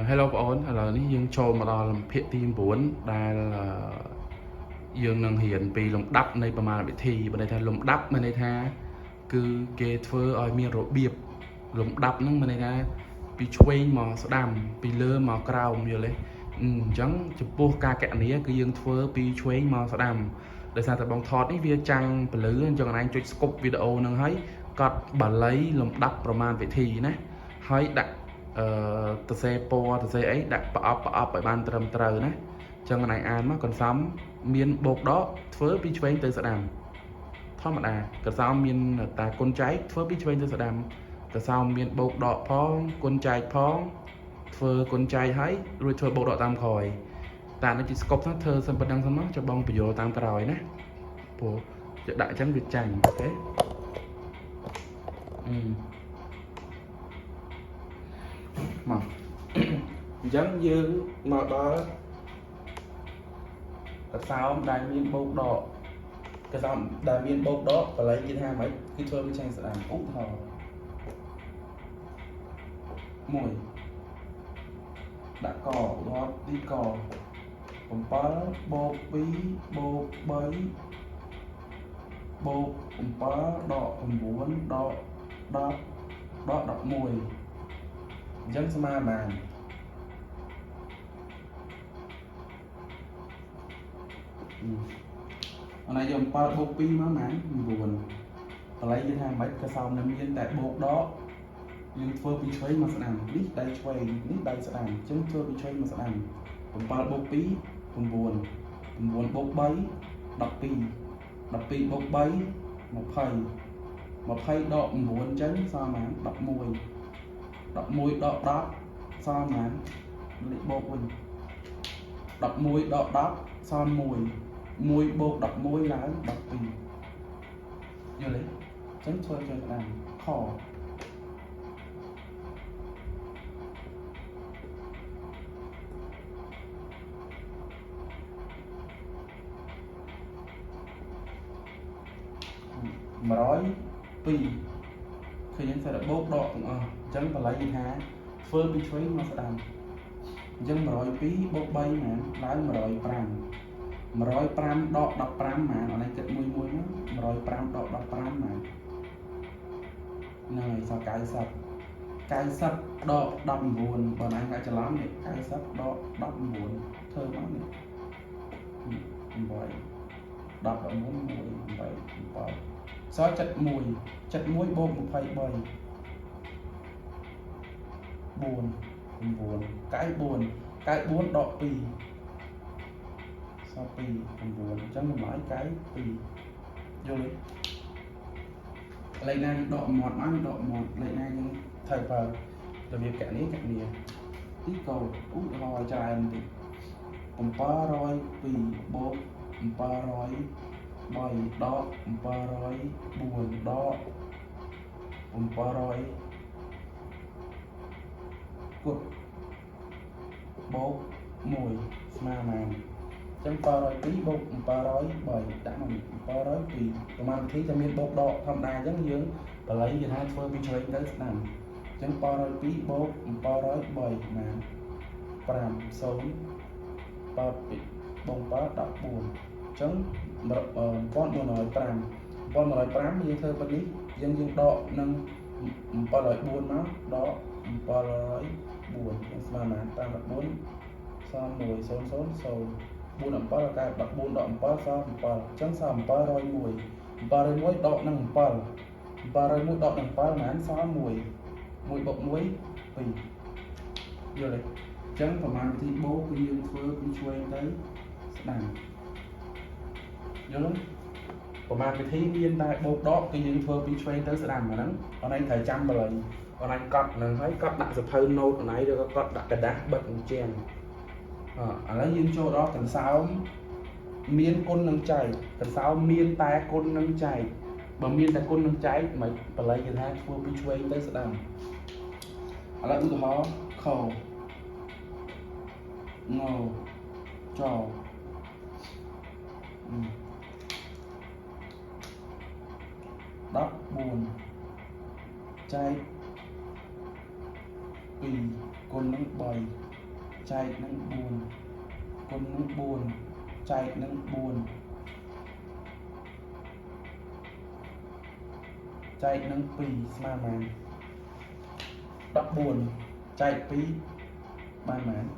Helloបងអូនឥឡូវនេះយើងចូលមកដល់លំភាគទី9ដែលយើងនឹងរៀនពីលំដាប់នៃប្រមាណវិធីបើន័យថាលំដាប់មានន័យថាគឺគេធ្វើឲ្យមានរបៀបលំដាប់ហ្នឹងមានន័យថាពីឆ្វេងមកស្ដាំពីលើមកក្រោមយល់ទេអញ្ចឹងចំពោះការកណនាគឺយើងធ្វើពីឆ្វេងមកស្ដាំដោយសារតែបងថតនេះវាចាំងពលឺអញ្ចឹងអនឡាញចុចស្គប់វីដេអូហ្នឹងហើយកត់បាលីលំដាប់ប្រមាណវិធីណាហើយដាក់សរសេរពណ៌សរសេរអីដាក់ប្រអប់ឲ្យបានត្រឹមត្រូវណាអញ្ចឹងណៃអានមកកន្សំមានបូកដកធ្វើពីឆ្វេងទៅស្ដាំធម្មតាកន្សោមមានតាគុណចែកធ្វើពីឆ្វេងទៅស្ដាំកន្សោមមានបូកដកផងគុណចែកផងធ្វើគុណចែកហើយរួចធ្វើបូកដកតាមក្រោយតានេះជាស្កប់ធ្វើសិនប៉ុណ្ណឹងសិនមកចាំបងបញ្យល់តាមក្រោយណាព្រោះដាក់អញ្ចឹងវាចាញ់អូខេមកអញ្ចឹងយើងមកដល់កសោមដែលមានបូកដកកសោមដែលមានបូកដកបល័យគេថាម៉េចគឺធ្វើវាចាញ់ស្ដាំឧទាហរណ៍1ដាក់កឧទាហរណ៍ទីក7បូក2បូក3បូក7ដក9ដក10ដក11អញ្ចឹងស្មើប៉ុន្មានអនឡាញយក7បូក2មកប៉ុន្មាន9បល័យគេថាម៉េចកសោមនៅមានតែបូកដកយើងធ្វើពីឆ្វេងមកស្ដាំនេះដៃឆ្វេងនេះដៃស្ដាំអញ្ចឹងធ្វើពីឆ្វេងមកស្ដាំ7បូក2 9 9បូក3 12 12បូក3 20 20ដក9ចឹងសល់ប៉ុន្មាន11 11ដក10សល់ប៉ុន្មានលេខបូកវិញ11ដក10សល់1 1បូក11ឡើង12យល់ទេចឹងធ្វើចុចស្ដាំខ102ឃើញហ្នឹងតែបូកដកទាំងអស់អញ្ចឹងបល័យគេថាធ្វើពីឆ្វេងមកស្ដាំអញ្ចឹង102បូក3ហ្មងឡើង105 105ដក15ហ្មងអនឡាញគិតមួយមក105ដក15ហ្មងហ្នឹងហើយសល់90 90ដក19បើណាអាចច្រឡំនេះ90ដក19ធ្វើមកនេះ8 10 11 1 8 7សល់71បូក23 4 9 94ដក2សល់2 9អញ្ចឹងតម្លៃ92យល់ទេលេខណាដកមាត់មកដកមាត់លេខណាយើងត្រូវប្រើរបៀបកណនីទីកោឧទាហរណ៍ច្រើនតិច702បូក703ដក704ដក700គុតបូក1ស្មើប៉ុន្មានអញ្ចឹង702បូក703ដាក់មក702ប្រមាណវិធីតែមានបូកដកធម្មតាអញ្ចឹងយើងបល័យគេថាធ្វើពីឆ្វេងទៅស្ដាំអញ្ចឹង702បូក703ប៉ុន្មាន5 0 7បូក7 14អញ្ចឹង1405យើងធ្វើប៉ុណ្នេះយើងដកនឹង704មកដក704ស្មើណាតាម14សល់1 0 0 0 4 7កែ14ដក7សល់7អញ្ចឹងសល់701 701ដកនឹង7 701ដកនឹង7ហ្មងសល់1 1បូក1 2យល់ទេអញ្ចឹងប្រមាណវិធីបូកគឺយើងធ្វើពីឆ្វេងទៅស្ដាំយល់ទេប្រមាណវិធីមានតែបូកដកគឺយើងធ្វើពីឆ្វេងទៅស្ដាំអាហ្នឹងអនឡាញត្រូវចាំបល័យអនឡាញកត់នឹងហើយកត់ដាក់សភៅ note អនឡាញឬក៏កត់ដាក់กระดาษបិទអញ្ចឹងឥឡូវយើងចូលដល់កន្សោមមានគុណនឹងចែកកន្សោមមានតែគុណនឹងចែកបើមានតែគុណនឹងចែកមិនបល័យគេថាធ្វើពីឆ្វេងទៅស្ដាំឥឡូវឧទាហរណ៍ខងច14ចែក 2 គុណនឹង3ចែកនឹង4គុណនឹង4ចែកនឹង4ចែកនឹង2ស្មើបាន14ចែក2បានបាន7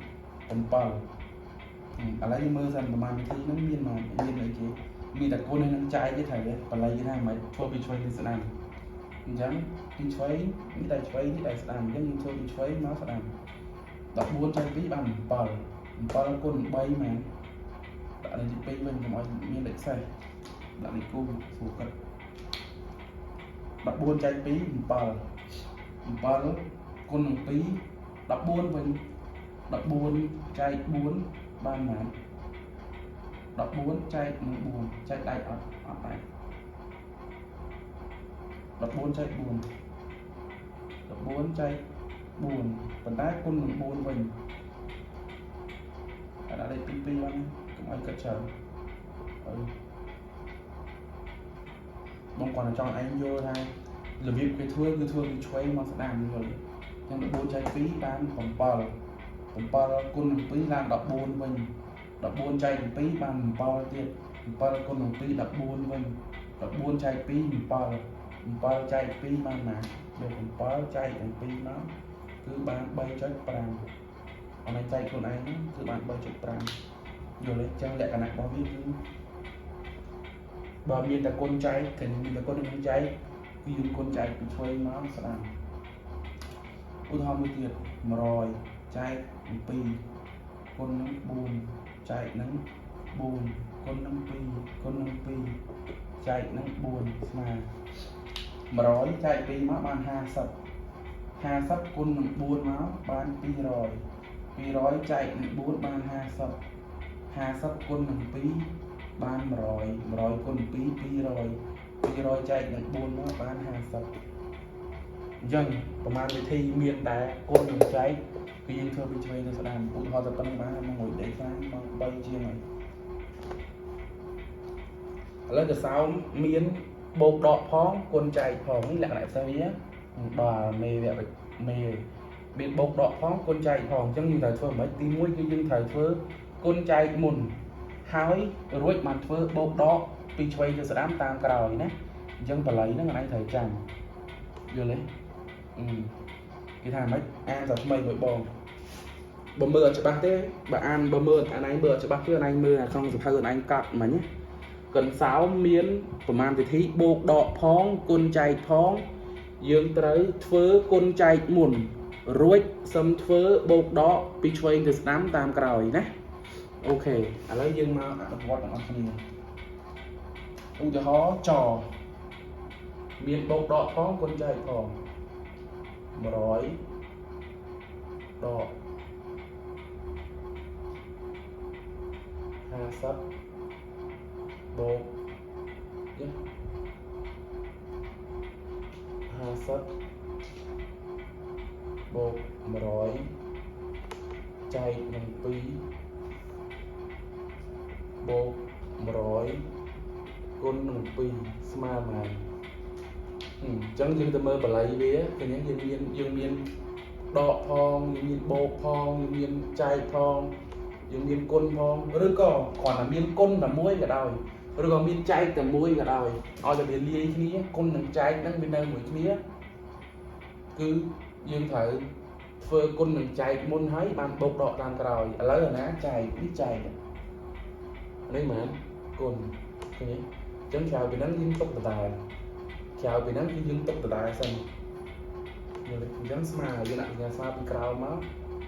ឥឡូវយើងមើលសិនប្រមាណវិធីហ្នឹងមានអីគេមានតែគុណនឹងចែកទេត្រូវទេបល័យគេថាមិនធ្វើពីឆ្វេងទៅស្ដាំអញ្ចឹងពីឆ្វេងនេះតែឆ្វេងនេះតែស្ដាំអញ្ចឹងយើងធ្វើពីឆ្វេងមកស្ដាំ14ចែក2បាន7គុណ3មែនដាក់លេខទី2វិញកុំឲ្យមានលេខសេសដាក់លេខគូស្រួលគិត14ចែក2 7គុណនឹង2 14វិញ14ចែក4បានមែន14ចែកនឹង4ចែកដៃអត់ដៃ14ចែក4 14ចែក4ប៉ុន្តែគុណនឹង4វិញដាក់លេខទី2បានកុំឲ្យគិតច្រើនបងគាត់ចង់ឯងយល់ថារបៀបគេធ្វើគឺធ្វើពីឆ្វេងមកស្ដាំយល់ចឹង14ចែក2បាន7គុណនឹង2ឡើង14វិញ14ចែក2បាន7ទៀត7គុណនឹង2 14វិញ14ចែក2 7ចែក2បានណាយក7ចែកនឹង2មកគឺបាន 3.5 អនឡាញចែកខ្លួនឯងហ្នឹងគឺបាន 3.5 យល់ទេចឹងលក្ខណៈរបស់វាគឺបើមានតែគុណចែកគឺមានតែគុណនឹងចែកគឺយើងគុណចែកពីឆ្វេងមកស្ដាំឧទាហរណ៍មួយទៀត100ចែក2គុណនឹង4ចែកនឹង4គុណនឹង2គុណនឹង2ចែកនឹង4ស្មើ100ចែក2មកបាន50គុណនឹង4មកបាន200ចែកនឹង4បាន50គុណនឹង2បាន100គុណ2 200ចែកនឹង4មកបាន50អញ្ចឹងប្រមាណវិធីមានតែគុណនឹងចែកគឺយើងធ្វើពីឆ្វេងទៅស្ដាំឧទាហរណ៍តែប៉ុណ្្នឹងបានមកមួយដេកខ្លាំងមក3ជាងហើយឥឡូវកសោមមានបូកដកផងគុណចែកផងនេះលក្ខណៈផ្សេងវាដល់មេវគ្គមេមានបូកដកផងគុណចែកផងអញ្ចឹងយើងត្រូវធ្វើមិនទី1គឺយើងត្រូវធ្វើគុណចែកមុនហើយរួចបានធ្វើបូកដកពីឆ្វេងទៅស្ដាំតាមក្រោយណាអញ្ចឹងបល័យហ្នឹងអញត្រូវចាំយល់ទេគេថាមិនអានតែថ្មីមួយបងបើមើលអត់ច្បាស់ទេបើមើលអានឯងមើលអត់ច្បាស់ទេអានឯងមើលក្នុងសភៅអានឯងកត់មិញណាកន្សោមមានប្រមាណវិធីបូកដកផងគុណចែកផងយើងត្រូវធ្វើគុណចែកមុនរួចសឹមធ្វើបូកដកពីឆ្វេងទៅស្ដាំតាមក្រោយណាអូខេឥឡូវយើងមកអនុវត្តទាំងអស់គ្នាឧទាហរណ៍ចមានបូកដកផងគុណចែកផង100ដក50បូក50បូក100ចែកនឹង2បូក100គុណនឹង2ស្មើបានអញ្ចឹងយើងទៅមើលបល័យវាឃើញយើងមានដកផងយើងមានបូកផងយើងមានចែកផងយើងមានគុណផងឬក៏គ្រាន់តែមានគុណតែមួយក៏ដោយឬក៏មានចែកតែមួយក៏ដោយឲ្យតែវាលាយគ្នាគុណនឹងចែកហ្នឹងវានៅមួយគ្នាគឺយើងត្រូវធ្វើគុណនឹងចែកមុនហើយបានបូកដកតាមក្រោយឥឡូវណាចែកនេះចែកនេះមែនគុណឃើញទេអញ្ចឹងក្រៅពីហ្នឹងយើងទុកដដែលក្រៅពីហ្នឹងគឺយើងទុកដដែលសិនអញ្ចឹងស្មើយើងដាក់សញ្ញាស្មើពីក្រោយមក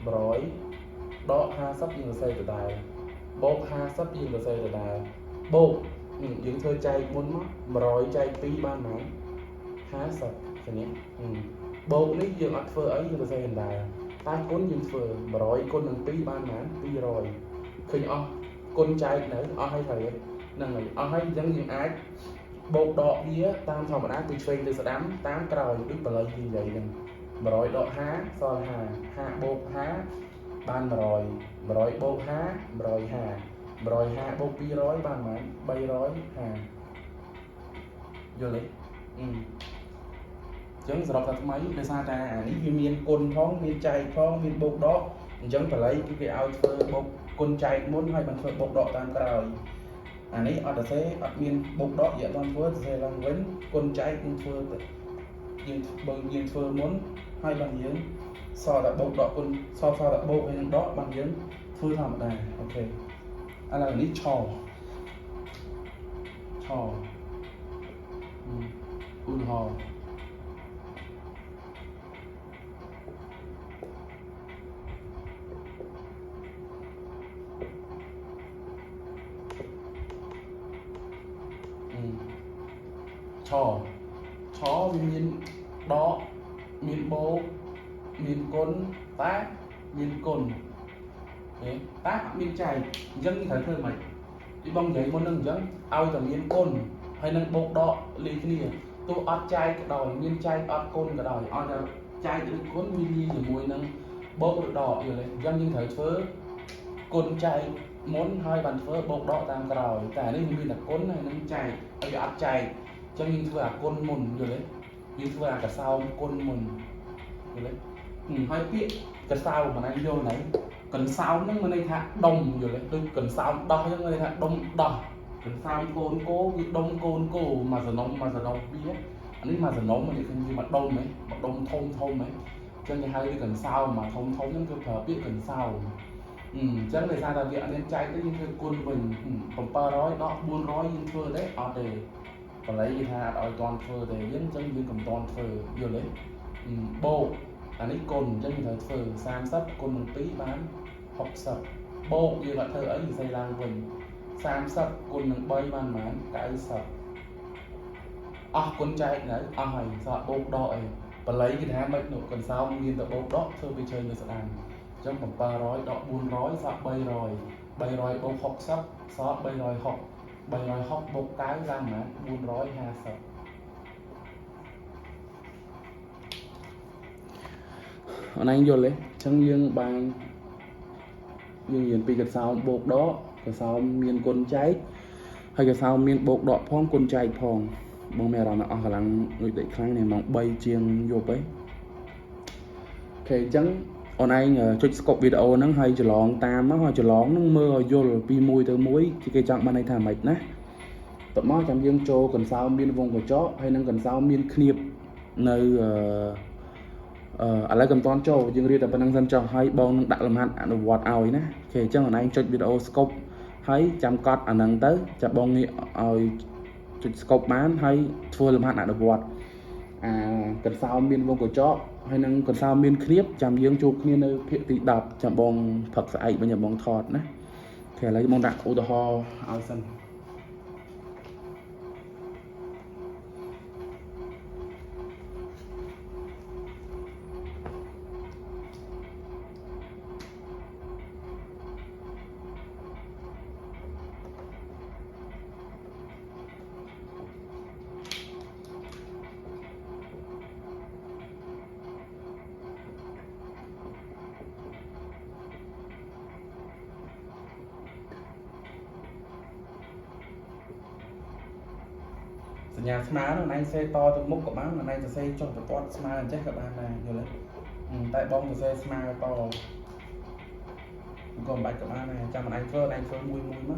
100ដក50យើងសរសេរដដែលបូក50យើងសរសេរដដែលបូកយើងធ្វើចែកមុនមក100ចែក2បានប៉ុន្មាន50ឃើញទេបូកនេះយើងអត់ធ្វើអីយើងសរសេរដដែលតែគុណយើងធ្វើ100គុណនឹង2បានប៉ុន្មាន200ឃើញអស់គុណចែកនៅអស់ហើយត្រូវហ្នឹងហើយអស់ហើយអញ្ចឹងយើងអាចបូកដកវាតាមធម្មតាពីឆ្វេងទៅស្ដាំតាមក្រោយដូចបល័យនិយាយហ្នឹង100ដក50សល់50បូក50បាន100បូក50 150បូក200បានប៉ុន្មាន350យល់ទេ chẳng sập thật mấy để xa ra này vì miền cồn phong miền chạy phong miền bột đó chẳng phải lấy cái ao phơ bột cồn chạy muốn hay bằng phơ bột đỏ tam cào này ở đây sẽ ở miền bột đỏ vậy toàn phơ sẽ làm vấn cồn chạy cũng phơ nhưng phơ muốn hay bằng dưỡng so là bột đỏ cồn so là bột hay đó bằng dưỡng phơ làm này ok là lý trò hò chó miền đó miền bố miền côn tá miền cồn tá miền chày dân như thế thôi mày đi bông giấy muốn nâng dân ao từ miền cồn hay nâng bột đỏ lý cái này tôi ớt chai cái đòi miền chai ớt cồn cái đòi ớt chai cái cồn mini rồi mùi nâng bột đỏ rồi lấy dân như thế phớ cồn chai muốn hai bàn phớ bột đỏ tam cái đòiแต่นี่มีแต่cồn này nâng chaiเอาớt chai cho nên thưa cồn mùn rồi đấy nhưng thưa cả sao cồn mùn rồi đấy hai biết cái sao mà anh vô này cần sao nó mà này thả đồng rồi đấy tôi cần sao đo cho người thả đồng đo cần sao cồn cố đông cồn cố mà giờ nóng biết anh ấy mà giờ nóng mà thì không như mà đông ấy mà đông thông ấy cho nên hai cái cần sao mà thông những cái thở biết cần sao chắc là ra là việc nên chạy tới những cái cồn mình còn 300 đó 400 nhưng thưa đấy ở đây còn lấy gì ha ở toàn phơ để dân chân như cầm toàn phơ vô lấy bô anh ấy cồn chân như thời phơ sam sắp cồn một tí bán học sập bô như là thơ ấy thì xây lang vừng sam sắp cồn một bay ban mán cái sập cồn chạy đấy hay sợ bô đọi và lấy cái ha mấy nụ còn sao nghiên tập bô đó thơ bị chơi người sẵn trong khoảng 300 đọ 400 sợ bay rồi bô học sắp xót bay rồi học một cái ra mà 450 anh anh vô lấy chẳng dương bàn dương nhìn vì cái sao bột đó cái sao miền cồn cháy hay cái sao miền bột đỏ phong cồn cháy phong bông mẹ rằng là ở lăng người để kháng này mong bay chiên vô ấy thì chẳng on anh cho scope video nó hay chờ lon tam nó chờ lon nó mưa vô rồi pi mùi từ muối thì cái chẳng bên này thả mệt nè tập mó trong dương châu cần sao miên vùng của chó hay năng cần sao miên khiệp nơi lấy cầm toàn châu dương riêng tập năng dân cho hay bong đặt làm hạt nó vọt ao ấy nè thì chẳng anh cho video scope hay chăm cọt anh năng tới chặt bong nghị scope bán hay thua làm hạt nó vọt cần sao miên vùng của chó hay năng cần sao miên khiệp chăm dương châu miên nơi phía tị đập chăm bong thật sải bây giờ bong thọt nè thì lấy bong đặt ô tô ho ao sân nhà smart này xe to từ mốc của bán là này xe cho cái con smart chắc các bạn này rồi đấy tại bông của xe smart to còn bạch các bạn này trong anh phơ mùi mất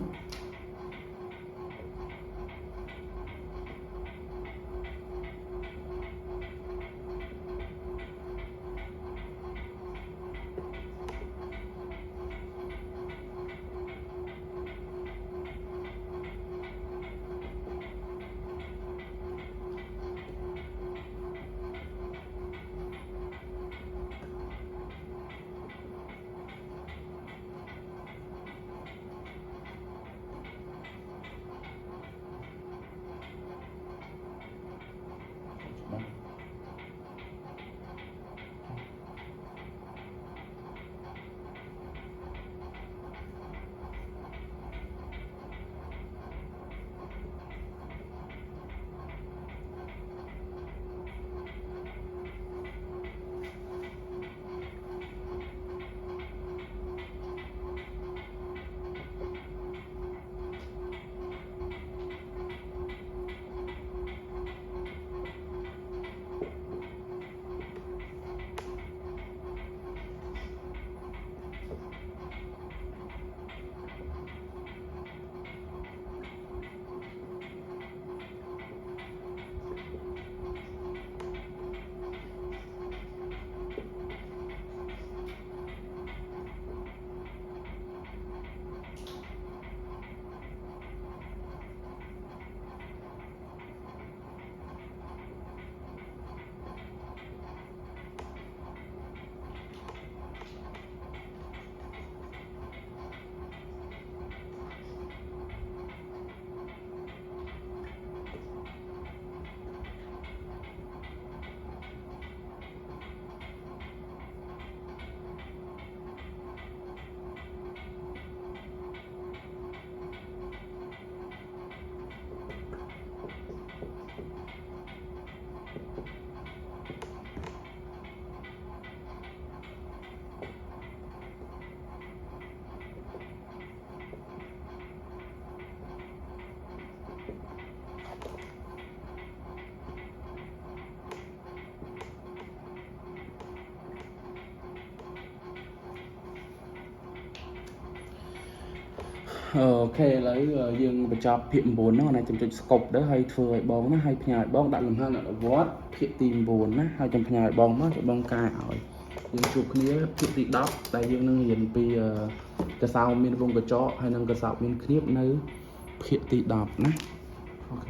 ok lấy dương và cho phiện buồn nó này chấm chấm cục đó hay thừa bóng nó hay nhài bóng đặt làm hai là vót phiện tìm buồn á hay chấm nhài bóng nó bóng cài hỏi dương chụp kia phiện tị đắp tại dương nâng hiền vì cái sao miền vùng cái chó hay nâng cái sao miền khiếp nơi phiện tị đắp nè ok